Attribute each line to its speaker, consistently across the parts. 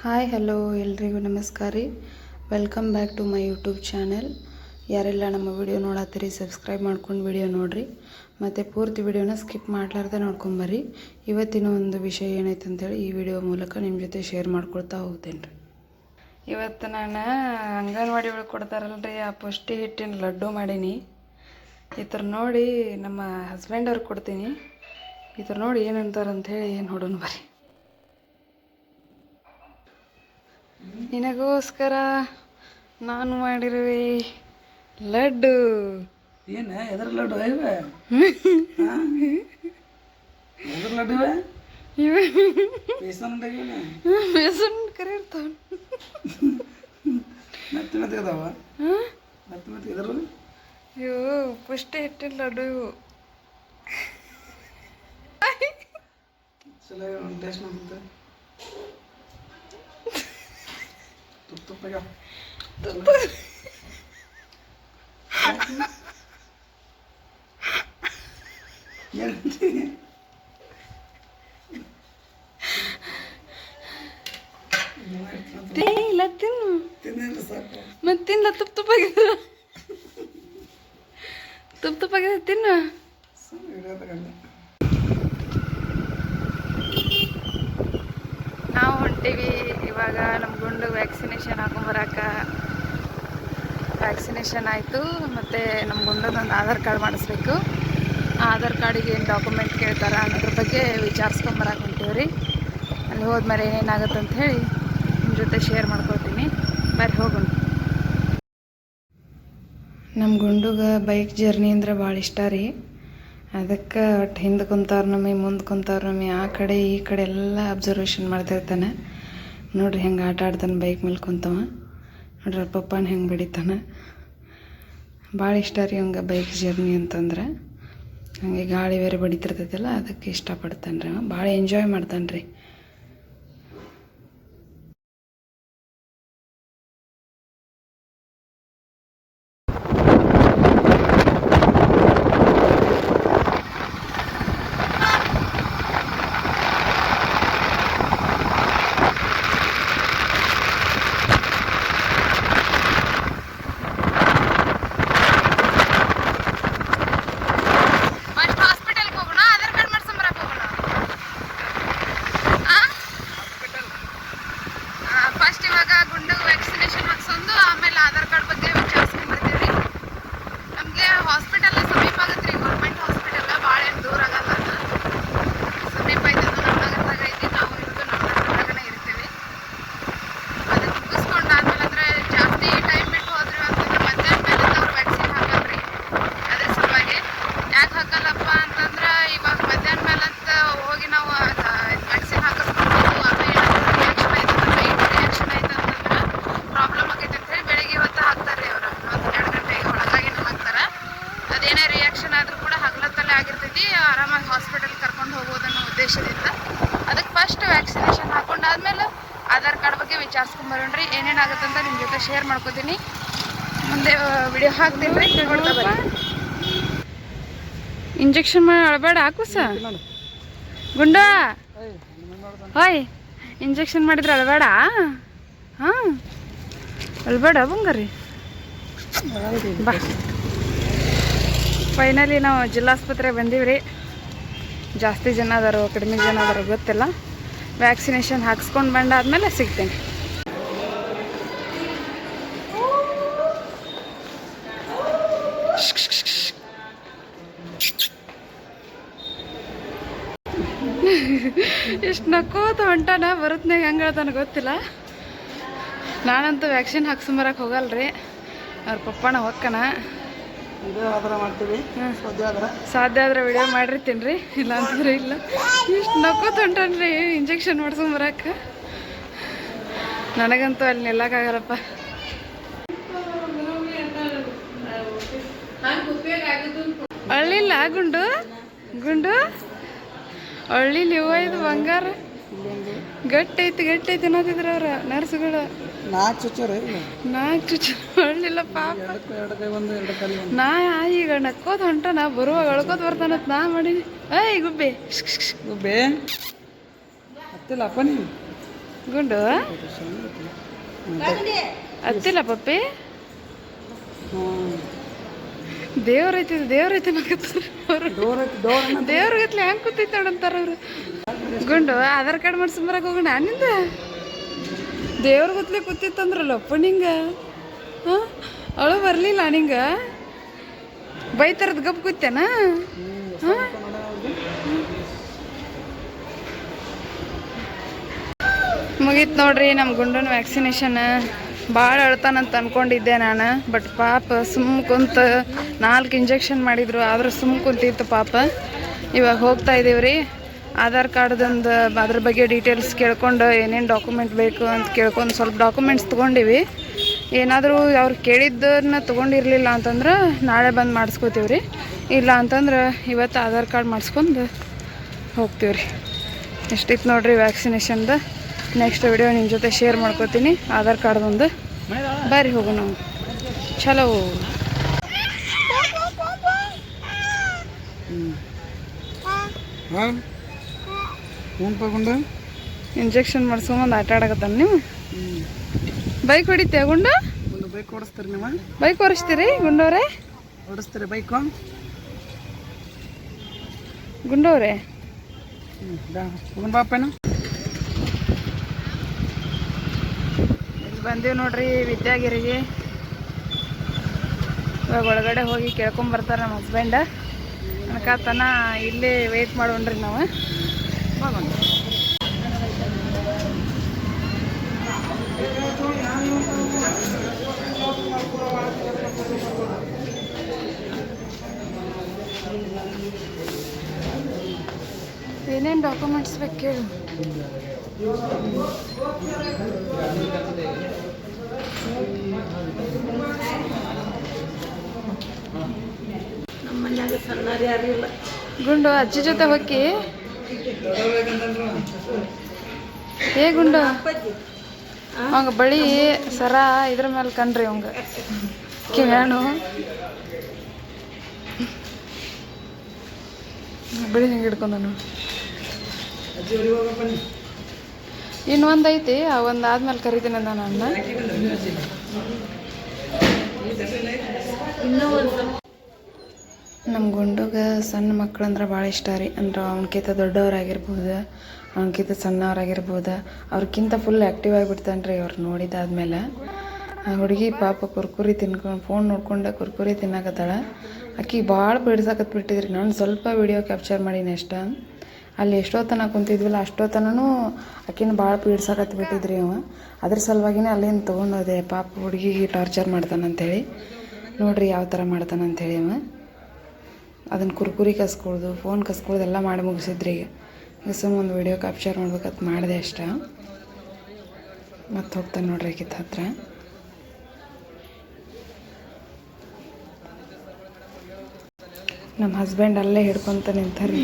Speaker 1: Hi hello ಎಲ್ರಿಗೂ ನಮಸ್ಕಾರ ರೀ. Welcome back to my YouTube channel. ಯಾರೆಲ್ಲ ನಮ್ಮ ವಿಡಿಯೋ ನೋಡತ್ತೀರಿ ಸಬ್ಸ್ಕ್ರೈಬ್ ಮಾಡ್ಕೊಂಡು ವಿಡಿಯೋ ನೋಡಿರಿ, ಮತ್ತು ಪೂರ್ತಿ ವಿಡಿಯೋನ ಸ್ಕಿಪ್ ಮಾಡಲಾರ್ದೆ ನೋಡ್ಕೊಂಬರ್ರಿ. ಇವತ್ತಿನ ಒಂದು ವಿಷಯ ಏನೈತೆ ಅಂತೇಳಿ ಈ ವಿಡಿಯೋ ಮೂಲಕ ನಿಮ್ಮ ಜೊತೆ ಶೇರ್ ಮಾಡ್ಕೊಳ್ತಾ ಹೋಗ್ತೇನೆ ರೀ. ಇವತ್ತು ನಾನು ಅಂಗನವಾಡಿ ಒಳಗೆ ಕೊಡ್ತಾರಲ್ರಿ ಆ ಪುಷ್ಟಿ ಹಿಟ್ಟಿನ ಲಡ್ಡು ಮಾಡೀನಿ. ಈ ಥರ ನೋಡಿ ನಮ್ಮ ಹಸ್ಬೆಂಡ್ ಅವ್ರಿಗೆ ಕೊಡ್ತೀನಿ. ಈ ಥರ ನೋಡಿ ಏನಂತಾರಂಥೇಳಿ ಏನು ನೋಡೋಣ ಬರ್ರಿ. ನಿನಗೋಸ್ಕರ ನಾನು ಮಾಡಿರುವೆ ಲಡ್ಡು.
Speaker 2: ಏನು ಎದ್ರ ಲಡ್ಡು ಇವೆ? ಎದ್ರ ಲಡ್ಡು ಇವೆ?
Speaker 1: ಇವೆ
Speaker 2: ಬೇಸನ್
Speaker 1: ಬೇಸನ್ ಕರೆ ಇರ್ತಾವ.
Speaker 2: ಮೆತ್ತ ಮೆತ್ತ ಇದಾವ. ಮೆತ್ತ ಮೆತ್ತ ಇದ್ರು
Speaker 1: ಇವು ಪುಷ್ಟಿ ಹಿಟ್ಟಿನ ಲಡ್ಡು. ಇವು
Speaker 2: ಚಲೋ ಒಂದು ಟೇಸ್ಟ್ ಮಾಡ್ಬಿಟ್ಟು ತುಪ್ಪ
Speaker 1: ಇಲ್ಲ ತಿನ್ನು ಮತ್ತೆ ತಿನ್ನ. ತುಪ್ಪಾಗಿದ್ರ ತುಪ್ಪಾಗಿದೆ ತಿನ್ನು. ನಾವು ಹೊಂಟೀವಿ ಇವಾಗ ನಮ್ಮ ಗುಂಡು ವ್ಯಾಕ್ಸಿನೇಷನ್ ಹಾಕೊಂಬರಕ್ಕೆ. ವ್ಯಾಕ್ಸಿನೇಷನ್ ಆಯಿತು, ಮತ್ತು ನಮ್ಮ ಗುಂಡದೊಂದು ಆಧಾರ್ ಕಾರ್ಡ್ ಮಾಡಿಸ್ಬೇಕು. ಆ ಆಧಾರ್ ಕಾರ್ಡಿಗೆ ಏನು ಡಾಕ್ಯುಮೆಂಟ್ ಕೇಳ್ತಾರೆ ಅನ್ನೋದ್ರ ಬಗ್ಗೆ ವಿಚಾರಿಸ್ಕೊಂಬರಕ್ಕೆ ಹೊಂಟೀವಿ ರೀ. ಅಲ್ಲಿ ಹೋದ್ಮೇಲೆ ಏನೇನಾಗುತ್ತೆ ಅಂತ ಹೇಳಿ ನಿಮ್ಮ ಜೊತೆ ಶೇರ್ ಮಾಡ್ಕೊಳ್ತೀನಿ. ಬರ್ರಿ ಹೋಗೋಣ. ನಮ್ಮ ಗುಂಡುಗೆ ಬೈಕ್ ಜರ್ನಿ ಅಂದ್ರೆ ಭಾಳ ಇಷ್ಟ ರೀ. ಅದಕ್ಕೆ ಒಟ್ಟು ಹಿಂದೆ ಕುಂತಾರ್ನಮ್ಮಿ ಮುಂದೆ ಕುಂತಾರ್ನಮ್ಮಿ ಆ ಕಡೆ ಈ ಕಡೆ ಎಲ್ಲ ಅಬ್ಸರ್ವೇಷನ್ ಮಾಡ್ತಿರ್ತಾನೆ. ನೋಡ್ರಿ ಹೆಂಗೆ ಆಟ ಆಡ್ತಾನೆ ಬೈಕ್ ಮೇಲೆ ಕುಂತವ. ನೋಡ್ರಿ ಅವ್ರ ಪಪ್ಪನ ಹೆಂಗೆ ಬಡಿತಾನೆ. ಭಾಳ ಇಷ್ಟ ರೀ ಹಂಗೆ ಬೈಕ್ ಜರ್ನಿ ಅಂತಂದ್ರೆ. ಹಂಗೆ ಗಾಳಿ ಬೇರೆ ಬಡಿತಿರ್ತೈತಲ್ಲ ಅದಕ್ಕೆ ಇಷ್ಟಪಡ್ತಾನೆ ರೀ. ಭಾಳ ಎಂಜಾಯ್ ಮಾಡ್ತಾನೆ ರೀ. ಆರಾಮಾಗಿ ಹಾಸ್ಪಿಟಲ್ ಕರ್ಕೊಂಡು ಹೋಗೋದನ್ನೋ ಉದ್ದೇಶದಿಂದ ಅದಕ್ಕೆ ಫಸ್ಟ್ ವ್ಯಾಕ್ಸಿನೇಷನ್ ಹಾಕೊಂಡಾದ್ಮೇಲೆ ಆಧಾರ್ ಕಾರ್ಡ್ ಬಗ್ಗೆ ವಿಚಾರಿಸ್ಕೊಂಬರೋಣ್ರಿ. ಏನೇನಾಗುತ್ತೆ ಅಂತ ನಿಮ್ಮ ಜೊತೆ ಶೇರ್ ಮಾಡ್ಕೋತೀನಿ. ಮುಂದೆ ವಿಡಿಯೋ ಹಾಕ್ತೀನಿ ರೀ. ಇಂಜೆಕ್ಷನ್ ಮಾಡಿ ಅಳಬೇಡ ಹಾಕು ಸ ಗುಂಡ. ಹೋಯ್ ಇಂಜೆಕ್ಷನ್ ಮಾಡಿದ್ರೆ ಅಳಬೇಡ. ಹಾಂ ಅಳಬೇಡ ಬಂಗಾರಿ ಬಾ. ಫೈನಲಿ ನಾವು ಜಿಲ್ಲಾಸ್ಪತ್ರೆಗೆ ಬಂದೀವಿ ರೀ. ಜಾಸ್ತಿ ಜನ ಅದಾರೋ ಕಡಿಮೆ ಜನ ಅದಾರೋ ಗೊತ್ತಿಲ್ಲ. ವ್ಯಾಕ್ಸಿನೇಷನ್ ಹಾಕ್ಸ್ಕೊಂಡು ಬಂದಾದ್ಮೇಲೆ ಸಿಗ್ತೇನೆ. ಎಷ್ಟು ನಕ್ಕೋತ ಹೊಂಟಾನ. ಬರುತ್ತನಾಗ ಹೆಂಗೆ ಹೇಳ್ತಾನೆ ಗೊತ್ತಿಲ್ಲ. ನಾನಂತೂ ವ್ಯಾಕ್ಸಿನ್ ಹಾಕ್ಸ್ಕೊಂಬರಕ್ಕೆ ಹೋಗಲ್ರಿ. ಅವ್ರ ಪಪ್ಪನ ಹೊಕ್ಕನ. ಸಾಧ್ಯ ಆದ್ರೆ ವಿಡಿಯೋ ಮಾಡಿರ್ತೀನಿ ರೀ. ಇಲ್ಲ ಅಂತಂದ್ರೆ ಇಲ್ಲ. ಇಷ್ಟು ನಕ್ಕೋತ ಹೊಂಟಾನ್ರಿ ಇಂಜೆಕ್ಷನ್ ಮಾಡ್ಸ್ಕೊಂಬರಕ್ಕೆ. ನನಗಂತೂ ಅಲ್ಲಿ ನಿಲ್ಲಕ್ಕಾಗಲ್ಲಪ್ಪ. ಅಳ್ಳಿಲ್ಲ ಗುಂಡು ಗುಂಡು ಅಳ್ಳಿಲ್ಲ. ಇವ ಇದು ಬಂಗಾರ ಗಟ್ಟೈತಿ ಗಟ್ಟೈತಿ ಅನ್ನೋದಿದ್ರು ಅವ್ರ ನರ್ಸ್ಗಳು.
Speaker 2: 4 ಚುಚ್ಚರು
Speaker 1: 4 ಚುಚ್ಚರು ಅಳ್ಳಿಲ್ಲ ಪಾಪ. ನಾ ಈಗ ನಕ್ಕೋತ ಹೊಂಟಾನ. ಬರುವಾಗ ಅಳ್ಕೋತ ಬರ್ತಾನತ್ ನಾ ಮಾಡೀನಿ. ಏಯ್ ಗುಬ್ಬೆ
Speaker 2: ಗುಬ್ಬೆ ಹತ್ತಿಲ್ಲಪ್ಪ ನೀವು.
Speaker 1: ಗುಂಡು ಹತ್ತಿಲ್ಲ ಪಪ್ಪಿ ದೇವ್ರೈತಿ ದೇವ್ರಿಗತ್ಲೆ ಹೆಂಗೆ ಕೂತೈತೆ ನೋಡಂತಾರ ಅವ್ರು. ಗುಂಡು ಆಧಾರ್ ಕಾರ್ಡ್ ಮಾಡ್ಸ್ಕೊಂಬರಕ್ಕೆ ಹೋಗೋಣ ನಿಂದ ದೇವ್ರ ಗೊತ್ತಲೆ ಕೂತಿತ್ತಂದ್ರಲ್ಲ ಅಪ್ಪ ನಿಂಗೆ. ಹಾಂ ಅವಳು ಬರಲಿಲ್ಲ ನಿಂಗೆ ಬೈತಾರದ್ ಗಪ್ ಕೂತೇನ. ಹಾಂ ಮುಗೀತು ನೋಡ್ರಿ ನಮ್ಮ ಗುಂಡನ ವ್ಯಾಕ್ಸಿನೇಷನ್. ಭಾಳ ಅಳ್ತಾನಂತ ಅಂದ್ಕೊಂಡಿದ್ದೆ ನಾನು, ಬಟ್ ಪಾಪ ಸುಮ್ಮ ಕುಂತ 4 ಇಂಜೆಕ್ಷನ್ ಮಾಡಿದ್ರು ಆದರೂ ಸುಮ್ಮ ಕುಂತಿತ್ತು ಪಾಪ. ಇವಾಗ ಹೋಗ್ತಾ ಇದ್ದೀವಿ ರೀ. ಆಧಾರ್ ಕಾರ್ಡ್ದೊಂದು ಅದ್ರ ಬಗ್ಗೆ ಡೀಟೇಲ್ಸ್ ಕೇಳ್ಕೊಂಡು ಏನೇನು ಡಾಕ್ಯುಮೆಂಟ್ ಬೇಕು ಅಂತ ಕೇಳ್ಕೊಂಡು ಸ್ವಲ್ಪ ಡಾಕ್ಯುಮೆಂಟ್ಸ್ ತೊಗೊಂಡಿವಿ. ಏನಾದರೂ ಅವ್ರು ಕೇಳಿದ್ದನ್ನ ತೊಗೊಂಡಿರಲಿಲ್ಲ ಅಂತಂದ್ರೆ ನಾಳೆ ಬಂದು ಮಾಡಿಸ್ಕೋತೀವಿ ರೀ. ಇಲ್ಲ ಅಂತಂದ್ರೆ ಇವತ್ತು ಆಧಾರ್ ಕಾರ್ಡ್ ಮಾಡಿಸ್ಕೊಂಡು ಹೋಗ್ತೀವಿ ರೀ. ಎಷ್ಟಿತ್ತು ನೋಡ್ರಿ ವ್ಯಾಕ್ಸಿನೇಷನ್ದು. ನೆಕ್ಸ್ಟ್ ವಿಡಿಯೋ ನಿಮ್ಮ ಜೊತೆ ಶೇರ್ ಮಾಡ್ಕೋತೀನಿ ಆಧಾರ್ ಕಾರ್ಡ್ದೊಂದು. ಬರ್ರಿ ಹೋಗೋಣ ಚಲೋ. ಇಂಜೆಕ್ಷನ್ ಮಾಡಿಸ್ಕೊಂಬಂದು ಆಟ ಆಡಕತ್ತಾನ ನೀವು. ಬೈಕ್ ಹೊಡಿತೀಯ ಗುಂಡು?
Speaker 2: ಬೈಕ್ ಓಡಿಸ್ತೀರಿ ನೀವು?
Speaker 1: ಬೈಕ್ ಓಡಿಸ್ತೀರಿ ಗುಂಡವ್ರೆ?
Speaker 2: ಓಡಿಸ್ತೀರಿ ಬೈಕು
Speaker 1: ಗುಂಡವ್ರೆ?
Speaker 2: ಬಾಪೇನ
Speaker 1: ಬಂದೀವಿ ನೋಡ್ರಿ ವಿದ್ಯಾಗಿರಿಗೆ. ಇವಾಗ ಒಳಗಡೆ ಹೋಗಿ ಕೇಳ್ಕೊಂಬರ್ತಾರೆ ನಮ್ಮ ಹಸ್ಬೆಂಡ. ಅನ್ಕತನ ಇಲ್ಲೇ ವೆಯ್ಟ್ ಮಾಡೋಣ್ರಿ ನಾವು. ಏನೇನು ಡಾಕ್ಯುಮೆಂಟ್ಸ್ ಬೇಕು ಕೇಳು.
Speaker 2: ನಮ್ಮನ್ಯಾಗ ಸಣ್ಣಾರು ಯಾರು ಇಲ್ಲ.
Speaker 1: ಗುಂಡು ಅಜ್ಜಿ ಜೊತೆ ಹೋಗಿ. ಏ ಗುಂಡು ಅವಂಗ ಬಳಿ ಸರ ಇದ್ರ ಮೇಲೆ ಕಣ್ರಿ ಅವಂಗ ಕಿವ್ಯಾನು ಬಳಿ ಹಿಂಗೆ ಹಿಡ್ಕೊಂಡನು. ಇನ್ನೊಂದು ಐತಿ, ಆ ಒಂದು ಆದ್ಮೇಲೆ ಕರಿತೀನಿ ಅಂದ ನನ್ನ. ನಮ್ಮ ಗುಂಡುಗೆ ಸಣ್ಣ ಮಕ್ಕಳಂದ್ರೆ ಭಾಳ ಇಷ್ಟ ರೀ. ಅಂದ್ರೆ ಅವನಕಿಂತ ದೊಡ್ಡವರಾಗಿರ್ಬೋದು, ಅವನಕಿಂತ ಸಣ್ಣವರಾಗಿರ್ಬೋದು, ಅವ್ರಿಗಿಂತ ಫುಲ್ ಆ್ಯಕ್ಟಿವ್ ಆಗಿಬಿಡ್ತಾನೆ ರೀ ಅವ್ರು ನೋಡಿದಾದ್ಮೇಲೆ. ಆ ಹುಡುಗಿ ಪಾಪ ಕುರ್ಕುರಿ ತಿನ್ಕೊಂಡು ಫೋನ್ ನೋಡ್ಕೊಂಡು ಕುರ್ಕುರಿ ತಿನ್ನಕತ್ತಾಳೆ. ಆಕಿಗೆ ಭಾಳ ಬಿಡ್ಸಾಕತ್ಬಿಟ್ಟಿದ್ರಿ. ನಾನು ಸ್ವಲ್ಪ ವಿಡಿಯೋ ಕ್ಯಾಪ್ಚರ್ ಮಾಡೀನಿ ಅಷ್ಟ. ಅಲ್ಲಿ ಎಷ್ಟೊತ್ತನ ಕುಂತಿದ್ವಿಲ್ಲ ಅಷ್ಟೊತ್ತನೂ ಆಕಿನ ಭಾಳ ಪೀಡ್ಸಾಕತ್ಬಿಟ್ಟಿದ್ರಿ ಅವ. ಅದ್ರ ಸಲುವಾಗಿನೇ ಅಲ್ಲಿಂದ ತೊಗೊಂಡೋದೆ. ಪಾಪ ಹುಡುಗಿಗೆ ಟಾರ್ಚರ್ ಮಾಡ್ತಾನಂತೇಳಿ. ನೋಡಿರಿ ಯಾವ ಥರ ಮಾಡ್ತಾನಂತೇಳಿ ಅವ. ಅದನ್ನು ಕುರ್ಕುರಿ ಕಸ್ಕೊಳ್ದು ಫೋನ್ ಕಸ್ಕೊಳ್ದು ಎಲ್ಲ ಮಾಡಿ ಮುಗಿಸಿದ್ರಿ. ಈಗ ಸುಮ್ಮ ಒಂದು ವಿಡಿಯೋ ಕ್ಯಾಪ್ಚರ್ ಮಾಡ್ಬೇಕಂತ ಮಾಡಿದೆ ಅಷ್ಟ. ಮತ್ತೆ ಹೋಗ್ತಾನೆ ನೋಡ್ರಿ ಆಕಿತ ಹತ್ರ. ನಮ್ಮ ಹಸ್ಬೆಂಡ್ ಅಲ್ಲೇ ಹಿಡ್ಕೊತ ನಿಂತಾರ್ರಿ.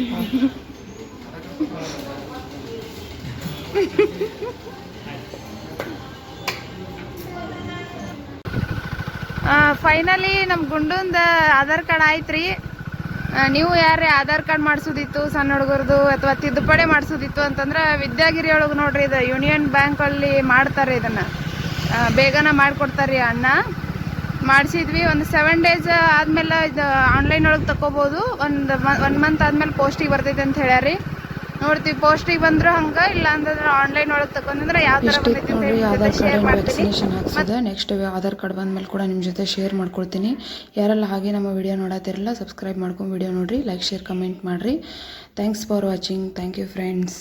Speaker 1: ಫೈನಲಿ ನಮ್ಮ ಗುಂಡಂದು ಆಧಾರ್ ಕಾರ್ಡ್ ಆಯ್ತು ರೀ. ನೀವು ಯಾರೇ ಆಧಾರ್ ಕಾರ್ಡ್ ಮಾಡಿಸೋದಿತ್ತು ಸಣ್ಣ ಹುಡುಗರದು ಅಥವಾ ತಿದ್ದುಪಡಿ ಮಾಡಿಸೋದಿತ್ತು ಅಂತಂದ್ರೆ ವಿದ್ಯಾಗಿರಿ ಒಳಗೆ ನೋಡ್ರಿ, ಇದು ಯೂನಿಯನ್ ಬ್ಯಾಂಕಲ್ಲಿ ಮಾಡ್ತಾರೆ. ಇದನ್ನು ಬೇಗನೆ ಮಾಡಿಕೊಡ್ತಾರೆ ರೀ ಅಣ್ಣ. ಮಾಡಿಸಿದ್ವಿ. ಒಂದು 7 days ಆದಮೇಲೆ ಇದು ಆನ್ಲೈನ್ ಒಳಗೆ ತಗೋಬೋದು. ಒಂದು ಮಂತ್ ಆದಮೇಲೆ ಪೋಸ್ಟಿಗೆ ಬರ್ತೈತೆ ಅಂತ ಹೇಳ್ಯಾರಿ. ನೋಡ್ತೀವಿ ಪೋಸ್ಟಿಗೆ ಬಂದ್ರು ಹಂಗೆ, ಇಲ್ಲ ಅಂತಂದ್ರೆ ಆನ್ಲೈನ್ ಒಳಗೆ ತಗೊಂಡ್ರೆ ಯಾವ ಥರ ಬರ್ತೈತೆ
Speaker 2: ಆಧಾರ್ ಕಾರ್ಡ್ ವ್ಯಾಕ್ಸಿನೇಷನ್ ಹಾಕ್ಸಿದೆ. ನೆಕ್ಸ್ಟ್ ಆಧಾರ್ ಕಾರ್ಡ್ ಬಂದಮೇಲೆ ಕೂಡ ನಿಮ್ಮ ಜೊತೆ ಶೇರ್ ಮಾಡ್ಕೊಳ್ತೀನಿ. ಯಾರೆಲ್ಲ ಹಾಗೆ ನಮ್ಮ ವಿಡಿಯೋ ನೋಡತ್ತಿರಲ್ಲ ಸಬ್ಸ್ಕ್ರೈಬ್ ಮಾಡ್ಕೊಂಡು ವಿಡಿಯೋ ನೋಡಿರಿ, ಲೈಕ್ ಶೇರ್ ಕಮೆಂಟ್ ಮಾಡಿರಿ. Thanks for watching. Thank you friends.